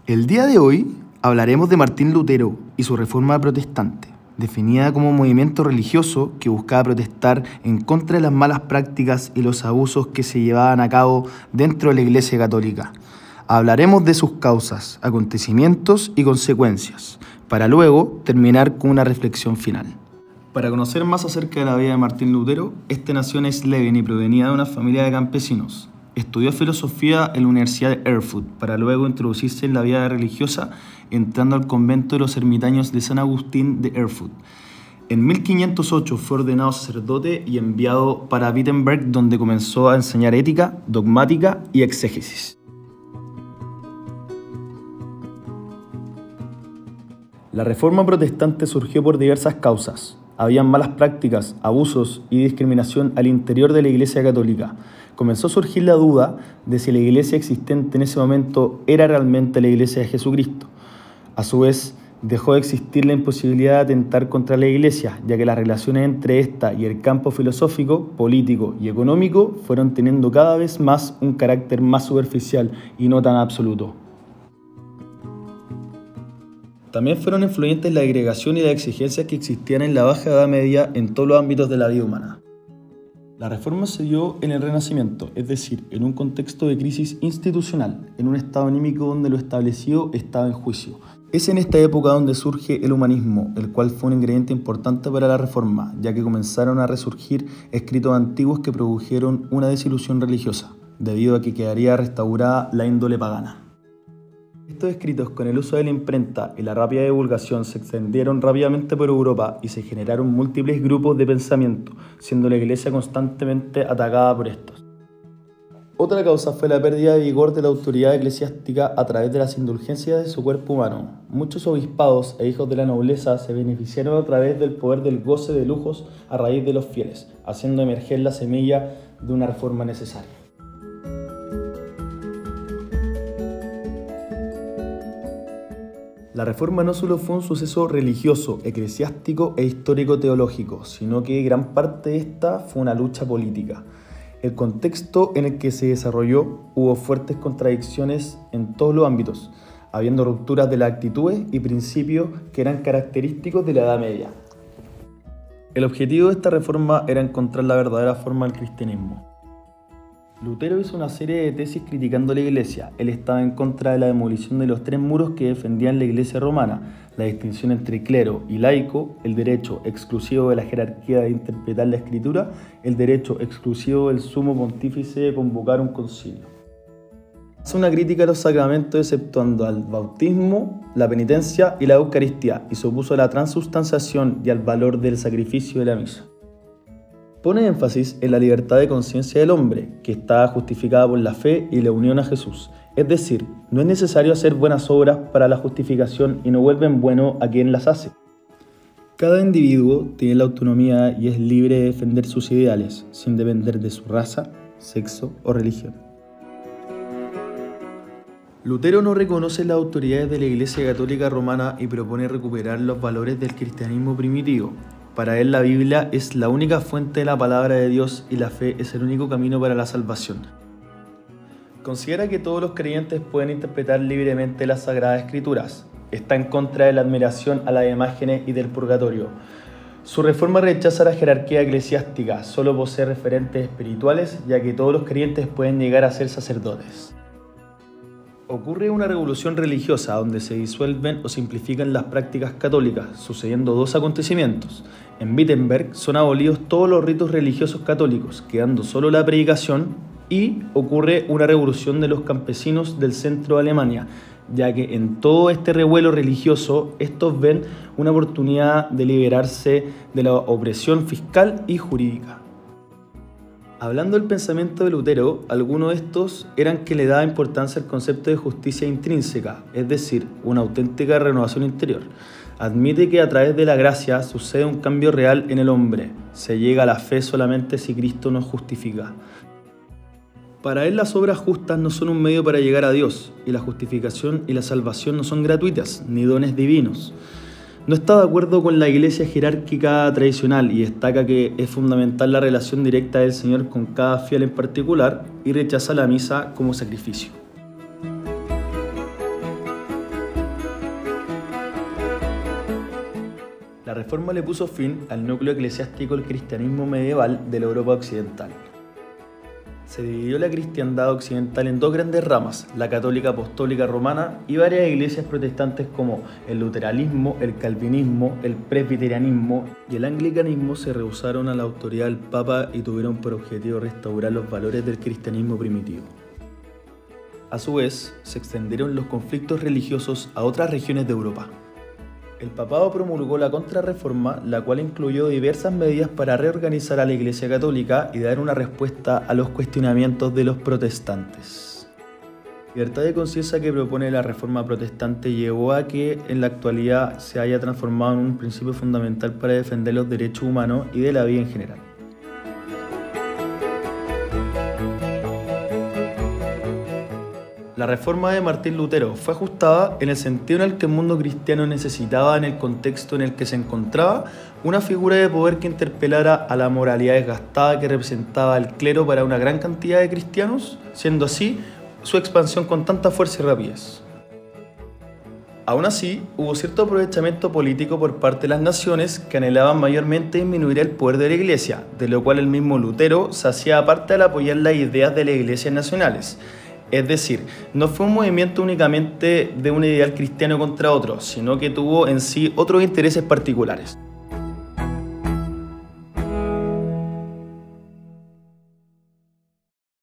El día de hoy hablaremos de Martín Lutero y su reforma protestante, definida como un movimiento religioso que buscaba protestar en contra de las malas prácticas y los abusos que se llevaban a cabo dentro de la Iglesia Católica. Hablaremos de sus causas, acontecimientos y consecuencias, para luego terminar con una reflexión final. Para conocer más acerca de la vida de Martín Lutero, este nació en Eisleben y provenía de una familia de campesinos. Estudió filosofía en la Universidad de Erfurt para luego introducirse en la vida religiosa entrando al convento de los ermitaños de San Agustín de Erfurt. En 1508 fue ordenado sacerdote y enviado para Wittenberg, donde comenzó a enseñar ética, dogmática y exégesis. La reforma protestante surgió por diversas causas. Habían malas prácticas, abusos y discriminación al interior de la Iglesia Católica. Comenzó a surgir la duda de si la iglesia existente en ese momento era realmente la Iglesia de Jesucristo. A su vez, dejó de existir la imposibilidad de atentar contra la iglesia, ya que las relaciones entre esta y el campo filosófico, político y económico fueron teniendo cada vez más un carácter más superficial y no tan absoluto. También fueron influyentes la agregación y las exigencias que existían en la Baja Edad Media en todos los ámbitos de la vida humana. La reforma se dio en el Renacimiento, es decir, en un contexto de crisis institucional, en un estado anímico donde lo establecido estaba en juicio. Es en esta época donde surge el humanismo, el cual fue un ingrediente importante para la reforma, ya que comenzaron a resurgir escritos antiguos que produjeron una desilusión religiosa, debido a que quedaría restaurada la índole pagana. Estos escritos, con el uso de la imprenta y la rápida divulgación, se extendieron rápidamente por Europa y se generaron múltiples grupos de pensamiento, siendo la Iglesia constantemente atacada por estos. Otra causa fue la pérdida de vigor de la autoridad eclesiástica a través de las indulgencias de su cuerpo humano. Muchos obispados e hijos de la nobleza se beneficiaron a través del poder del goce de lujos a raíz de los fieles, haciendo emerger la semilla de una reforma necesaria. La reforma no solo fue un suceso religioso, eclesiástico e histórico-teológico, sino que gran parte de esta fue una lucha política. El contexto en el que se desarrolló hubo fuertes contradicciones en todos los ámbitos, habiendo rupturas de las actitudes y principios que eran característicos de la Edad Media. El objetivo de esta reforma era encontrar la verdadera forma del cristianismo. Lutero hizo una serie de tesis criticando la Iglesia. Él estaba en contra de la demolición de los 3 muros que defendían la Iglesia romana, la distinción entre clero y laico, el derecho exclusivo de la jerarquía de interpretar la Escritura, el derecho exclusivo del sumo pontífice de convocar un concilio. Hace una crítica a los sacramentos exceptuando al bautismo, la penitencia y la Eucaristía, y se opuso a la transubstanciación y al valor del sacrificio de la misa. Pone énfasis en la libertad de conciencia del hombre, que está justificada por la fe y la unión a Jesús. Es decir, no es necesario hacer buenas obras para la justificación y no vuelven bueno a quien las hace. Cada individuo tiene la autonomía y es libre de defender sus ideales, sin depender de su raza, sexo o religión. Lutero no reconoce las autoridades de la Iglesia Católica Romana y propone recuperar los valores del cristianismo primitivo. Para él la Biblia es la única fuente de la palabra de Dios y la fe es el único camino para la salvación. Considera que todos los creyentes pueden interpretar libremente las Sagradas Escrituras. Está en contra de la admiración a las imágenes y del purgatorio. Su reforma rechaza la jerarquía eclesiástica, solo posee referentes espirituales, ya que todos los creyentes pueden llegar a ser sacerdotes. Ocurre una revolución religiosa donde se disuelven o simplifican las prácticas católicas, sucediendo 2 acontecimientos. En Wittenberg son abolidos todos los ritos religiosos católicos, quedando solo la predicación, y ocurre una revolución de los campesinos del centro de Alemania, ya que en todo este revuelo religioso estos ven una oportunidad de liberarse de la opresión fiscal y jurídica. Hablando del pensamiento de Lutero, algunos de estos eran que le daba importancia al concepto de justicia intrínseca, es decir, una auténtica renovación interior. Admite que a través de la gracia sucede un cambio real en el hombre. Se llega a la fe solamente si Cristo nos justifica. Para él las obras justas no son un medio para llegar a Dios, y la justificación y la salvación no son gratuitas, ni dones divinos. No está de acuerdo con la iglesia jerárquica tradicional y destaca que es fundamental la relación directa del Señor con cada fiel en particular y rechaza la misa como sacrificio. Reforma le puso fin al núcleo eclesiástico del cristianismo medieval de la Europa occidental. Se dividió la cristiandad occidental en dos grandes ramas, la católica apostólica romana y varias iglesias protestantes como el luteranismo, el calvinismo, el presbiterianismo y el anglicanismo se rehusaron a la autoridad del Papa y tuvieron por objetivo restaurar los valores del cristianismo primitivo. A su vez, se extendieron los conflictos religiosos a otras regiones de Europa. El papado promulgó la Contrarreforma, la cual incluyó diversas medidas para reorganizar a la Iglesia Católica y dar una respuesta a los cuestionamientos de los protestantes. La libertad de conciencia que propone la Reforma protestante llevó a que en la actualidad se haya transformado en un principio fundamental para defender los derechos humanos y de la vida en general. La reforma de Martín Lutero fue ajustada en el sentido en el que el mundo cristiano necesitaba, en el contexto en el que se encontraba, una figura de poder que interpelara a la moralidad desgastada que representaba el clero para una gran cantidad de cristianos, siendo así su expansión con tanta fuerza y rapidez. Aún así, hubo cierto aprovechamiento político por parte de las naciones que anhelaban mayormente disminuir el poder de la Iglesia, de lo cual el mismo Lutero se hacía parte al apoyar las ideas de las iglesias nacionales. Es decir, no fue un movimiento únicamente de un ideal cristiano contra otro, sino que tuvo en sí otros intereses particulares.